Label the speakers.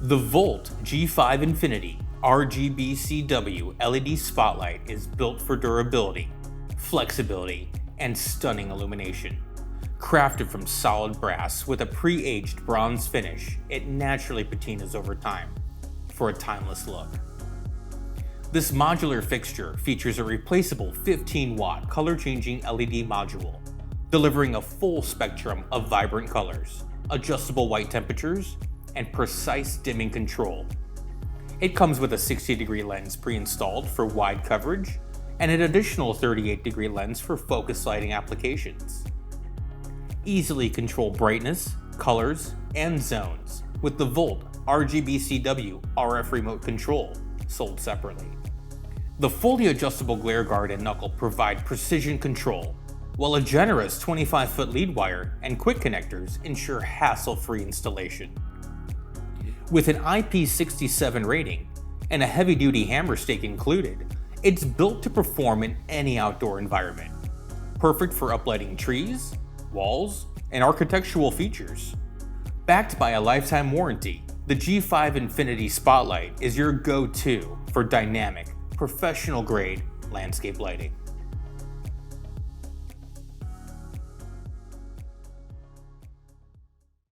Speaker 1: The Volt G5 Infiniti RGBCW LED spotlight is built for durability, flexibility, and stunning illumination. Crafted from solid brass with a pre-aged bronze finish, it naturally patinas over time for a timeless look. This modular fixture features a replaceable 15-watt color-changing LED module, delivering a full spectrum of vibrant colors, adjustable white temperatures, and precise dimming control. It comes with a 60-degree lens pre-installed for wide coverage and an additional 38-degree lens for focus lighting applications. Easily control brightness, colors, and zones with the Volt RGBCW RF remote control, sold separately. The fully adjustable glare guard and knuckle provide precision control, while a generous 25-foot lead wire and quick connectors ensure hassle-free installation. With an IP67 rating and a heavy-duty hammer stake included, it's built to perform in any outdoor environment. Perfect for uplighting trees, walls, and architectural features. Backed by a lifetime warranty, the G5 Infiniti Spotlight is your go-to for dynamic, professional-grade landscape lighting.